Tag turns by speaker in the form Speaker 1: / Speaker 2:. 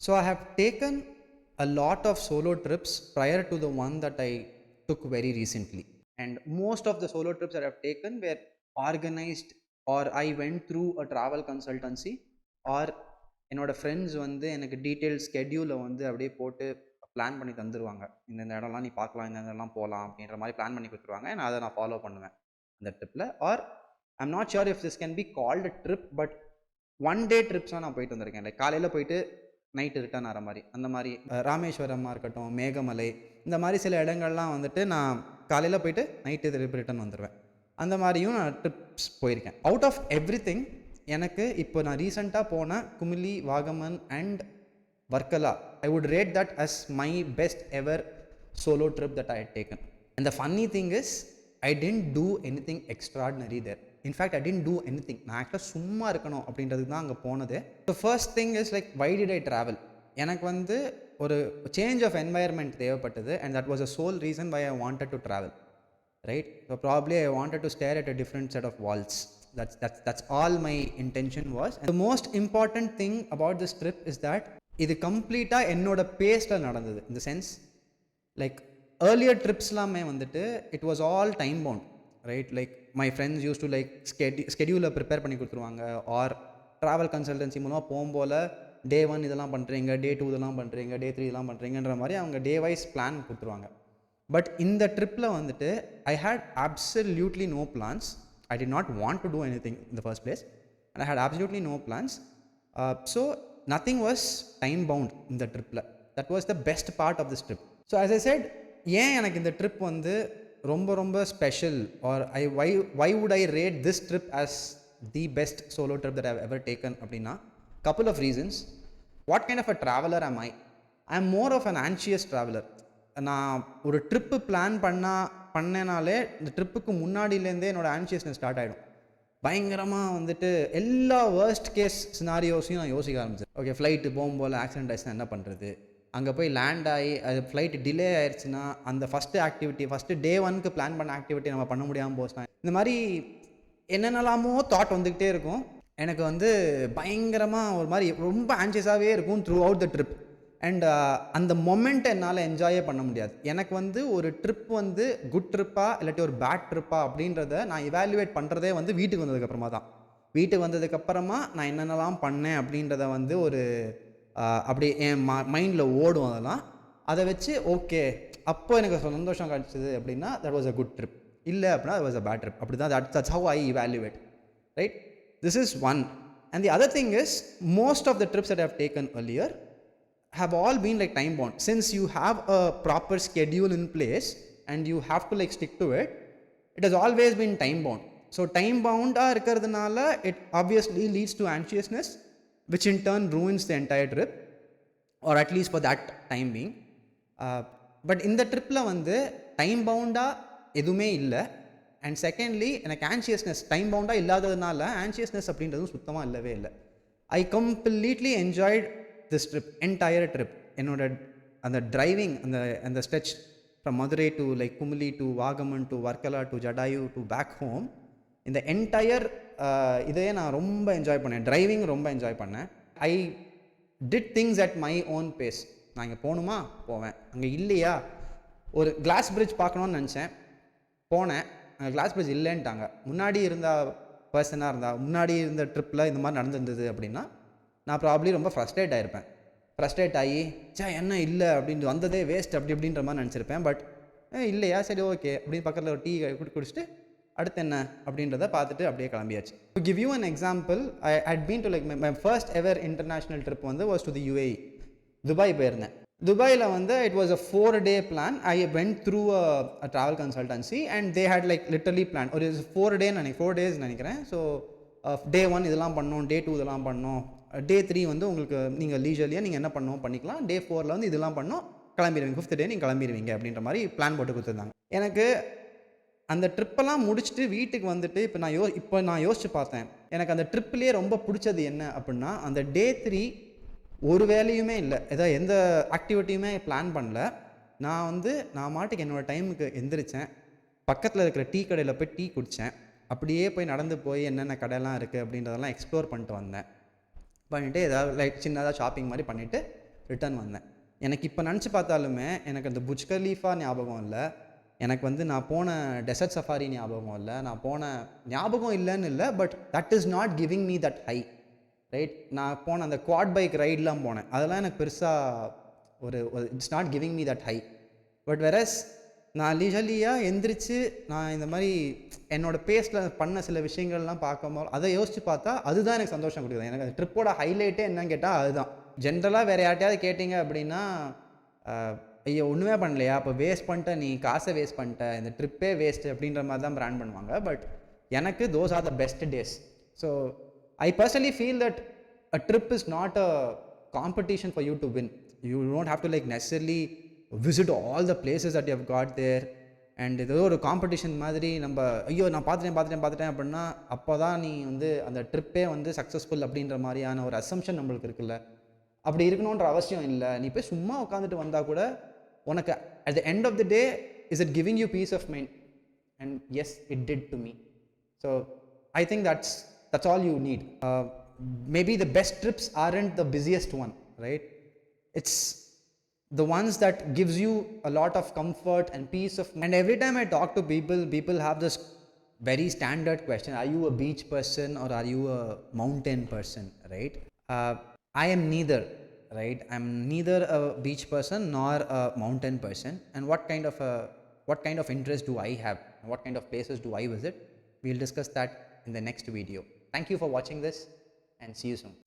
Speaker 1: So I have taken a lot of solo trips prior to the one that I took very recently. And most of the solo trips that I've taken were organized, or I went through a travel consultancy, or என்னோட friends வந்து எனக்கு detail ஸ்கெடியூலை வந்து அப்படியே போட்டு plan பண்ணி தந்துடுவாங்க. இந்த இடம்லாம் நீ பார்க்கலாம், இந்த இடம்லாம் போகலாம் அப்படின்ற மாதிரி பிளான் பண்ணி கொடுத்துருவாங்க. நான் அதை ஃபாலோ பண்ணுவேன் அந்த ட்ரிப்பில். Or I'm not sure if this can be called trip, but one day ட்ரிப்ஸாக நான் போயிட்டு வந்திருக்கேன். லைக் காலையில் போயிட்டு நைட்டு ரிட்டர்ன் ஆகிற மாதிரி. அந்த மாதிரி ராமேஸ்வரமாக இருக்கட்டும், மேகமலை, இந்த மாதிரி சில இடங்கள்லாம் வந்துட்டு நான் காலையில் போயிட்டு நைட்டு ரிட்டர்ன் வந்துடுவேன். அந்த மாதிரியும் நான் ட்ரிப்ஸ் போயிருக்கேன். அவுட் ஆஃப் எவ்ரி திங், எனக்கு இப்போ நான் ரீசெண்டாக போன Kumily, Vagamon and Varkala, I would rate that as my best ever solo trip that I had taken. And the funny thing is, I didn't do anything extraordinary there. In fact, I didn't do anything. நான் ஆக்சுவலாக சும்மா இருக்கணும் அப்படின்றதுக்கு தான் அங்கே போனது. So first thing is like, why did I travel? எனக்கு வந்து ஒரு சேஞ்ச் ஆஃப் என்வாயர்மெண்ட் தேவைப்பட்டது. And that was a sole reason why I wanted to travel, right? So probably I wanted to stare at a different set of walls. That's all my intention was. And the most important thing about this trip is that இது கம்ப்ளீட்டாக என்னோட பேஸில் நடந்தது. இந்த sense, like earlier ட்ரிப்ஸ்லாமே வந்துட்டு it was all time bound, right? Like my friends use to like ஸ்கெடியூலை prepare பண்ணி கொடுத்துருவாங்க. ஆர் ட்ராவல் கன்சல்டன்சி மூலமாக போகும்போல் டே 1 இதெல்லாம் பண்ணுறீங்க, டே 2 இதெல்லாம் பண்ணுறீங்க, டே 3 இதெல்லாம் பண்ணுறீங்கன்ற மாதிரி அவங்க டே வைஸ் பிளான் கொடுத்துருவாங்க. பட் இந்த ட்ரிப்பில் வந்துட்டு I had absolutely no plans. I did not want to do anything in the first place, and I had absolutely no plans. So nothing was time bound in the trip. That was the best part of this trip. So as I said, ஏன் எனக்கு இந்த trip வந்து ரொம்ப ரொம்ப special, or why would I rate this trip as the best solo trip that I've ever taken அப்படின்னா, couple of reasons. What kind of a traveler am I? I am more of an anxious traveler. நான் ஒரு trip plan பண்ணேனாலே இந்த ட்ரிப்புக்கு முன்னாடியிலேருந்தே என்னோடய ஆன்ஷியஸ்னஸ் start ஆகிடும். பயங்கரமாக வந்துட்டு எல்லா வேர்ஸ்ட் கேஸ் சினாரியோஸையும் நான் யோசிக்க ஆரம்பிச்சேன். ஓகே, ஃப்ளைட்டு போகும்போது ஆக்சிடென்ட் ஆயிடுச்சுன்னா என்ன பண்ணுறது? அங்கே போய் லேண்ட் ஆகி அது ஃப்ளைட்டு டிலே ஆயிடுச்சுன்னா அந்த ஃபஸ்ட்டு ஆக்டிவிட்டி, ஃபஸ்ட்டு டே 1க்கு பிளான் பண்ண ஆக்டிவிட்டி நம்ம பண்ண முடியாமல் போச்சுன்னா, இந்த மாதிரி என்னென்னலாமோ தாட் வந்துக்கிட்டே இருக்கும். எனக்கு வந்து பயங்கரமாக ஒரு மாதிரி ரொம்ப ஆன்ஷியஸாகவே இருக்கும் through out the trip. And அந்த மொமெண்ட்டை என்னால் என்ஜாயே பண்ண முடியாது. எனக்கு வந்து ஒரு ட்ரிப் வந்து குட் ட்ரிப்பா இல்லாட்டி ஒரு பேட் ட்ரிப்பா அப்படின்றத நான் இவாலுவேட் பண்ணுறதே வந்து வீட்டுக்கு வந்ததுக்கப்புறமா தான். வீட்டுக்கு வந்ததுக்கப்புறமா நான் என்னென்னலாம் பண்ணேன் அப்படின்றத வந்து ஒரு அப்படி என் மைண்டில் ஓடும். அதெல்லாம் அதை வச்சு ஓகே, அப்போ எனக்கு சந்தோஷம் கிடச்சிது அப்படின்னா that was a good trip. இல்லை அப்படின்னா that was a bad trip. அப்படி தான் that's how I evaluate, right? This is one. And the other thing is, most of the trips that I have taken earlier have all been like time bound. Since you have a proper schedule in place and you have to like stick to it, it has always been time bound. So time bound irukradhanaala it obviously leads to anxiousness, which in turn ruins the entire trip, or at least for that time being. But in the trip la vandu time bound edume illa. And secondly, எனக்கு anxiousness time bound illadadanaala anxiousness அப்படின்றது சுத்தமா இல்லவே இல்லை. I completely enjoyed this trip, entire trip. என்னோட அந்த driving, அந்த stretch from Madurai to like Kumily to Vagamon to Varkala to Jatayu to back home, இந்த entire இதையே நான் ரொம்ப என்ஜாய் பண்ணேன். டிரைவிங் ரொம்ப என்ஜாய் பண்ணேன். I did things at my own pace. நான் இங்கே போகணுமா போவேன், அங்கே இல்லையா ஒரு கிளாஸ் பிரிட்ஜ் பார்க்கணுன்னு நினச்சேன், போனேன், அங்கே கிளாஸ் பிரிட்ஜ் இல்லைன்ட்டாங்க. முன்னாடி இருந்த பர்சனாக இருந்தால், முன்னாடி இருந்த ட்ரிப்பில் இந்த மாதிரி நடந்துருந்தது அப்படின்னா நான் ப்ராப்ளி ரொம்ப ஃப்ரஸ்ட்ரேட் ஆகிருப்பேன். ஃப்ரஸ்ட்ரேட் ஆகி என்ன இல்லை அப்படின்னு வந்ததே வேஸ்ட் அப்படி அப்படின்ற மாதிரி நினச்சிருப்பேன். பட் இல்லையா, சரி ஓகே அப்படின்னு பக்கத்தில் ஒரு டீ குடிச்சிட்டு அடுத்து என்ன அப்படின்றத பார்த்துட்டு அப்படியே கிளம்பியாச்சு. To give you an example, I had been to like my first ever international trip வந்து was to the UAE. Dubai போயிருந்தேன். துபாயில் வந்து it was a 4-day plan. I went through a travel consultancy and they had like literally plan ஒரு 4 days நினைக்கிறேன். So day 1 இதெல்லாம் பண்ணோம், டே 2 இதெல்லாம் பண்ணோம், டே 3 வந்து உங்களுக்கு நீங்கள் லீஜர்லியாக நீங்கள் என்ன பண்ணணும் பண்ணிக்கலாம், டே 4 வந்து இதெல்லாம் பண்ணோம், கிளம்பிடுவீங்க, 5th டே நீங்கள் கிளம்பிடுவீங்க அப்படின்ற மாதிரி பிளான் போட்டு கொடுத்துருந்தாங்க. எனக்கு அந்த ட்ரிப்பெல்லாம் முடிச்சுட்டு வீட்டுக்கு வந்துட்டு இப்போ நான் யோசிச்சு பார்த்தேன், எனக்கு அந்த ட்ரிப்லேயே ரொம்ப பிடிச்சது என்ன அப்படின்னா, அந்த டே 3 ஒரு வேலையுமே இல்லை, எந்த ஆக்டிவிட்டியுமே பிளான் பண்ணல. நான் மாட்டுக்கு என்னோடய டைமுக்கு எந்திரிச்சேன், பக்கத்தில் இருக்கிற டீ கடையில் போய் டீ குடித்தேன், அப்படியே போய் நடந்து போய் என்னென்ன கடையெல்லாம் இருக்குது அப்படின்றதெல்லாம் எக்ஸ்ப்ளோர் பண்ணிட்டு வந்தேன். பண்ணிவிட்டு ஏதாவது லைக் சின்னதாக ஷாப்பிங் மாதிரி பண்ணிவிட்டு ரிட்டர்ன் வந்தேன். எனக்கு இப்போ நினச்சி பார்த்தாலுமே எனக்கு அந்த புர்ஜ் கலீஃபா ஞாபகம் இல்லை, எனக்கு வந்து நான் போன டெசர்ட் சஃபாரி ஞாபகம் இல்லை, நான் போன ஞாபகம் இல்லைன்னு இல்லை, but that is not giving me that high, right? நான் போன அந்த குவாட் பைக் ரைடெலாம் போனேன், அதெல்லாம் எனக்கு பெருசாக ஒரு it's not giving me that high. But versus நான் லீஜலியாக எந்திரிச்சு நான் இந்த மாதிரி என்னோட பேஸில் பண்ண சில விஷயங்கள்லாம் பார்க்கும்போது அதை யோசிச்சு பார்த்தா அதுதான் எனக்கு சந்தோஷம் கொடுக்குது. எனக்கு அந்த ட்ரிப்போட ஹைலைட்டே என்னன்னு கேட்டால் அதுதான். ஜென்ரலாக வேறு யார்ட்டையாவது கேட்டிங்க அப்படின்னா, ஐயோ ஒன்றுமே பண்ணலையா, அப்போ வேஸ்ட் பண்ணிட்ட, நீ காசை வேஸ்ட் பண்ணிட்ட, இந்த ட்ரிப்பே வேஸ்ட்டு அப்படின்ற மாதிரி தான் பிராண்ட் பண்ணுவாங்க. பட் எனக்கு those are the best days. So I personally feel that a trip is not a competition for you to win. You don't have to like necessarily visit all the places that you have got there and ஏதோ ஒரு competition மாதிரி நம்ம ஐயோ நான் பார்த்துட்டேன் அப்படின்னா அப்போ தான் நீ வந்து அந்த ட்ரிப்பே வந்து சக்ஸஸ்ஃபுல் அப்படின்ற மாதிரியான ஒரு அசம்ஷன் நம்மளுக்கு இருக்குல்ல. அப்படி இருக்கணுன்ற அவசியம் இல்லை. நீ போய் சும்மா உட்காந்துட்டு வந்தால் கூட உனக்கு at the end of the day is it giving you peace of mind, and as it did to me. So I think that's all you need. Maybe the best trips aren't the busiest one, right? It's the ones that gives you a lot of comfort and peace of mind. And every time I talk to people have this very standard question: are you a beach person or are you a mountain person, right? I am neither, right? I'm neither a beach person nor a mountain person. And what kind of interest do I have, what kind of places do I visit? We'll discuss that in the next video. Thank you for watching this and see you soon.